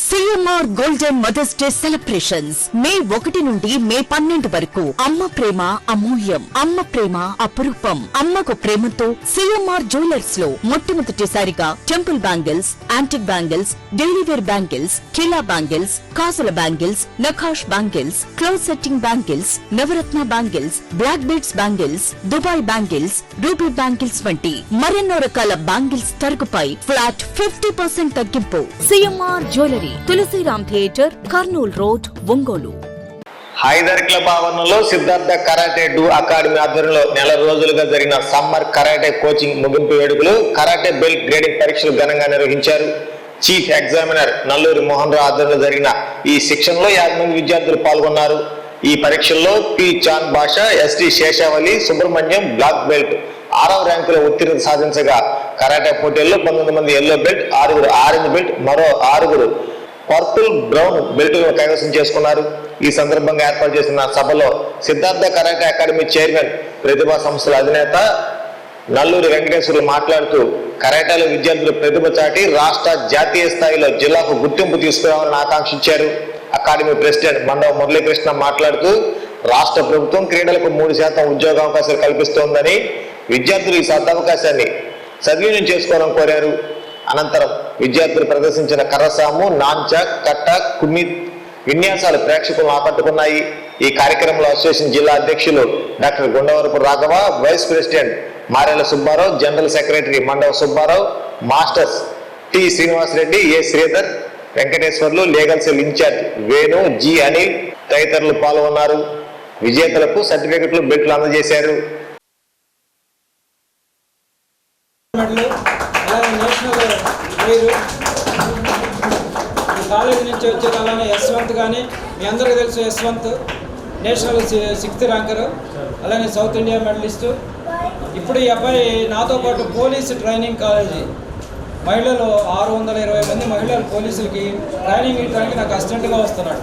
CMR Golden Mother's Day Celebrations May 1 నుండి మే 12 వరకు అమ్మ ప్రేమ అమూల్యం అమ్మ ప్రేమ అపురూపం అమ్మకు ప్రేమతో CMR జ్యువెలర్స్ లో మొట్టమొదటిసారిగా temple bangles antique bangles daily wear bangles కిలా బ్యాంగిల్స్ కాసుల బ్యాంగిల్స్ నఖాష్ బ్యాంగిల్స్ క్లోజ్ సెట్టింగ్ బ్యాంగిల్స్ నవరత్న bangles black beads bangles Dubai bangles ruby bangles వంటి మరెన్నో రకాల బ్యాంగిల్స్ తరుగుపై ఫ్లాట్ 50% తగ్గింపు CMR jewellery Tulasiram theatre Kurnool road Ongole. Hyder club ఆవరణలో సిద్ధార్థ కరాటే డు అకాడమీ ఆధ్వర్యంలో నెల రోజులుగా జరిగిన సమ్మర్ కరాటే కోచింగ్ ముగింపు వేడుకలు కరాటే బెల్ట్ గ్రేడింగ్ పరీక్షలు ఘనంగా నిర్వహించారు. చీఫ్ ఎగ్జామినర్ నల్లూరి మోహన్ రావు ఆధ్వర్యంలో జరిగిన ఈ శిక్షణలో 50 మంది విద్యార్థులు పాల్గొన్నారు. ఈ పరీక్షల్లో పి చాన్ భాష, ఎస్టి శేషావళి సుబ్రహ్మణ్యం బ్లాక్ బెల్ట్ 6వ ర్యాంకులో ఉత్తీర్ణత సాధించగా కరాటే పోటీల్లో 19 మంది ఎల్లో బెల్ట్, 6 ఆరెంజ్ బెల్ట్, మరో 6 పర్పుల్ బ్రౌన్ బెల్టులను కైవసం చేసుకున్నారు. ఈ సందర్భంగా ఏర్పాటు చేసిన సభలో సిద్ధార్థ కరాటే అకాడమీ చైర్మన్, ప్రతిభా సంస్థల అధినేత నల్లూరి వెంకటేశ్వర్లు మాట్లాడుతూ కరాటేలో విద్యార్థులు ప్రతిభ చాటి రాష్ట్ర జాతీయ స్థాయిలో జిల్లాకు గుర్తింపు తీసుకురావాలని ఆకాంక్షించారు. అకాడమీ ప్రెసిడెంట్ మండవ మురళీకృష్ణ మాట్లాడుతూ రాష్ట్ర ప్రభుత్వం క్రీడలకు 3% ఉద్యోగావకాశాలు కల్పిస్తోందని, విద్యార్థులు ఈ సదవకాశాన్ని సద్వినియోగం చేసుకోవాలని కోరారు. అనంతరం విద్యార్థులు ప్రదర్శించిన కర్రసాము, నాంచాక్, కట్ట, కుమ్మి విన్యాసాలు ప్రేక్షకులను ఆకట్టుకున్నాయి. ఈ కార్యక్రమంలో అసోసియేషన్ జిల్లా అధ్యక్షులు doctor Gundavarapu Raghava, vice president Marela Subbarao, general secretary Mandava Subbarao, masters T Srinivasa Reddy, A Sridhar, Venkateswarlu, legal cell incharge Venu, G Anil తదితరులు పాల్గొన్నారు. విజేతలకు సర్టిఫికెట్లు, బెల్ట్లు అందజేశారు. కాలేజీ నుంచి వచ్చే అలానే యశ్వంత్ కానీ మీ అందరికీ తెలుసు, యశ్వంత్ నేషనల్ 6th ర్యాంకరు, అలానే సౌత్ ఇండియా మెడలిస్టు. ఇప్పుడు ఈ అబ్బాయి నాతో పాటు పోలీసు ట్రైనింగ్ కాలేజీ మహిళలు 620 మంది మహిళలు పోలీసులకి ట్రైనింగ్ ఇవ్వడానికి నాకు అసిస్టెంట్గా వస్తున్నాడు.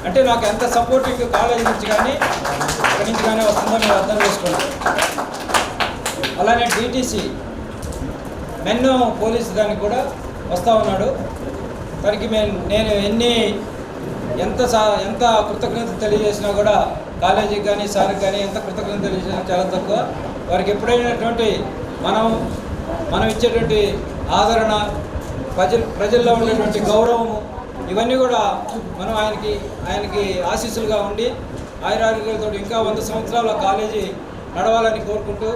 అంటే నాకు ఎంత సపోర్టింగ్ కాలేజీ నుంచి కానీ అక్కడి నుంచి కానీ వస్తుందో నేను అర్థం చేసుకున్నాను. అలానే DTC మెన్ పోలీసు దానికి కూడా వస్తూ ఉన్నాడు. దానికి నేను ఎంత కృతజ్ఞత తెలియజేసినా కూడా కాలేజీకి కానీ సార్కి కానీ ఎంత కృతజ్ఞత తెలియజేసినా చాలా తక్కువ. వారికి ఎప్పుడైనటువంటి మనం ఇచ్చేటువంటి ఆదరణ, ప్రజల్లో ఉండేటువంటి గౌరవము, ఇవన్నీ కూడా మనం ఆయనకి ఆశీస్సులుగా ఉండి ఆయురారోగ్యాలతో ఇంకా 100 సంవత్సరాల కాలేజీ నడవాలని కోరుకుంటూ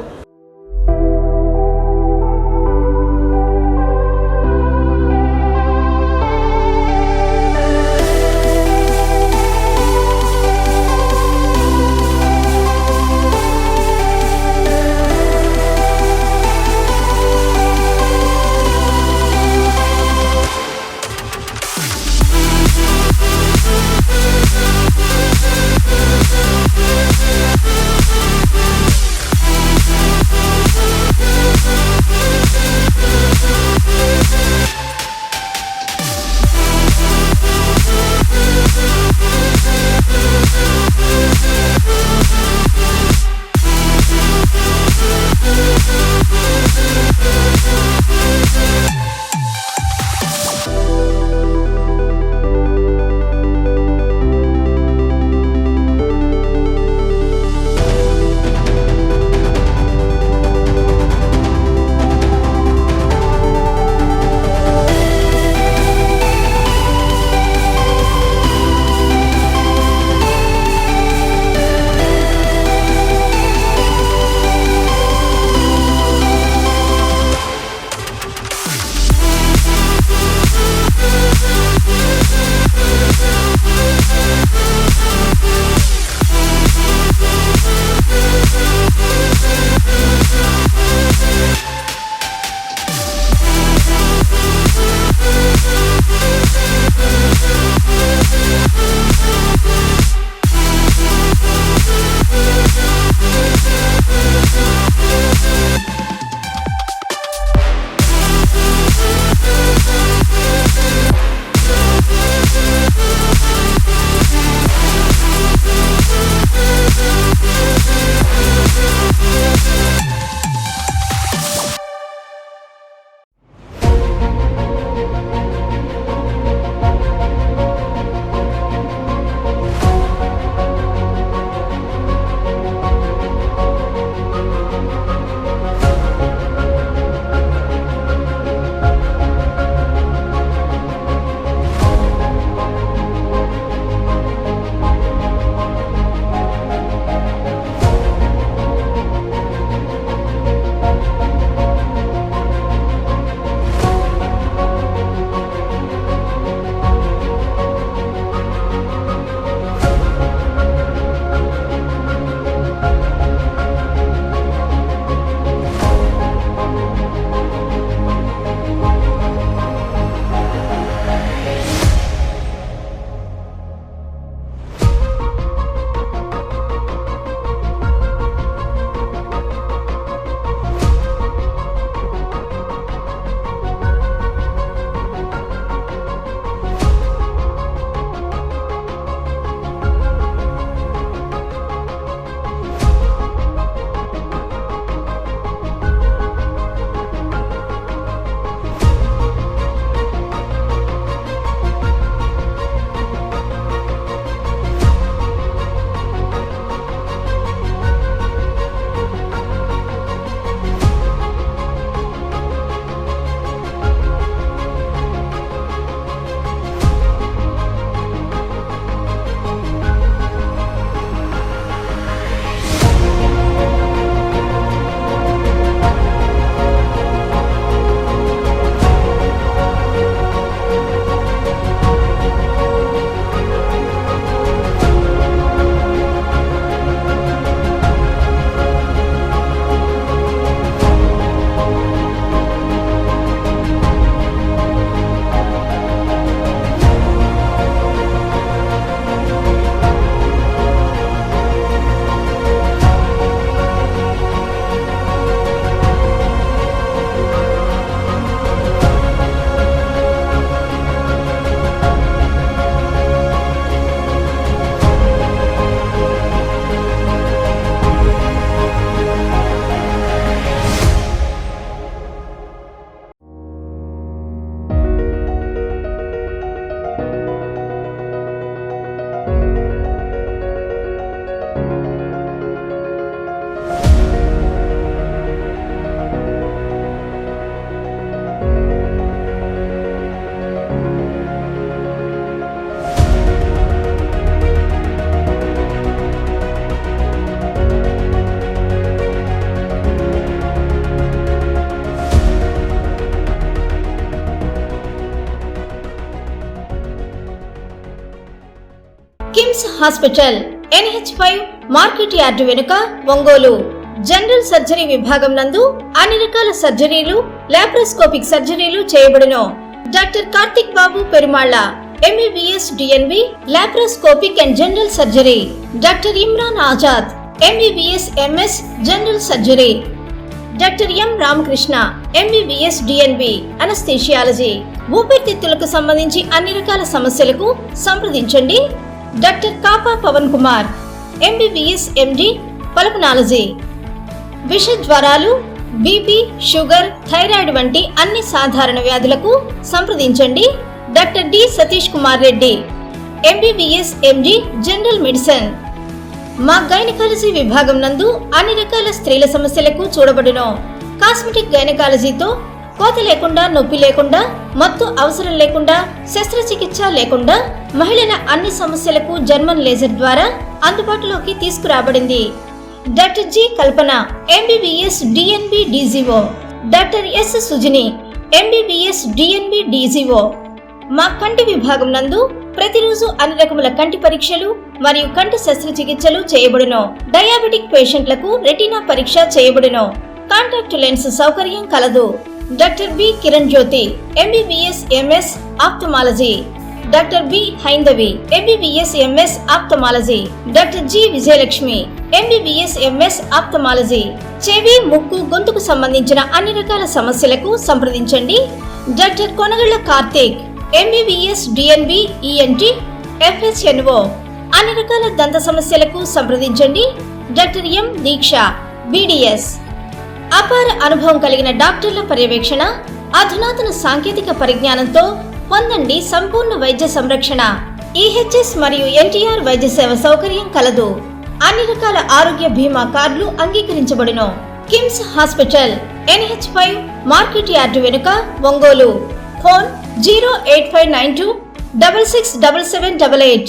KIMS hospital NH5 market yard వెనుక ఒంగోలు. జనరల్ సర్జరీ విభాగం నందు అన్ని రకాల సర్జరీలు, లాప్రోస్కోపిక్ సర్జరీలు చేయబడును. Doctor Karthik Babu Perumalla MBBS DNB laparoscopic and general surgery. Doctor Imran Azad MBBS MS general surgery. Doctor M Ramakrishna MBBS DNB anaesthesiology. ఊపిరితిత్తులకు సంబంధించి అన్ని రకాల సమస్యలకు సంప్రదించండి. Doctor Kapa Pavan Kumar MBBS MD pulmonology. విష జ్వరాలు, బీపీ, షుగర్, థైరాయిడ్ వంటి అన్ని సాధారణ వ్యాధులకు సంప్రదించండి. Doctor D Satish Kumar Reddy MBBS MD general medicine. మా గైనకాలజీ విభాగం నందు అన్ని రకాల స్త్రీల సమస్యలకు చూడబడును. కాస్మెటిక్ గైనకాలజీతో కోత లేకుండా, నొప్పి లేకుండా, మత్తు అవసరం లేకుండా, శస్త్రచికిత్స లేకుండా మహిళల అన్ని సమస్యలకు జర్మన్ లేజర్ ద్వారా అందుబాటులోకి తీసుకురాబడింది. డాక్టర్ జి కల్పన MBBS DNB DGO. Doctor yes Sujini MBBS DNB DGO. మా కంటి విభాగం నందు ప్రతిరోజు అన్ని రకముల కంటి పరీక్షలు మరియు కంటి శస్త్రచికిత్సలు చేయబడును. డయాబెటిక్ పేషెంట్లకు రెటీనా పరీక్ష చేయబడును. కాంటాక్ట్ లెన్స్ సౌకర్యం కలదు. Doctor B Kiran Jyothi MBBS MS ophthalmology. Doctor B Haindavi MBBS MS ophthalmology. Doctor G Vijayalakshmi MBBS MS ophthalmology. చెవి, ముక్కు, గొంతుకు సంబంధించిన అన్ని రకాల సమస్యలకు సంప్రదించండి. Doctor Konagalla Karthik MBBS DNB ENT FHNO. అన్ని రకాల దంత సమస్యలకు సంప్రదించండి. Doctor M Deeksha BDS. అపార అనుభవం కలిగిన డాక్టర్ల పర్యవేక్షణ, అధునాతన సాంకేతిక పరిజ్ఞానంతో పొందండి సంపూర్ణ వైద్య సంరక్షణ. EHS మరియు NTR వైద్య సేవ సౌకర్యం కలదు. అన్ని రకాల ఆరోగ్య బీమా కార్డులు అంగీకరించబడును. KIMS hospital NH5 market yard వెనుక ఒంగోలు. ఫోన్ 08592 667788.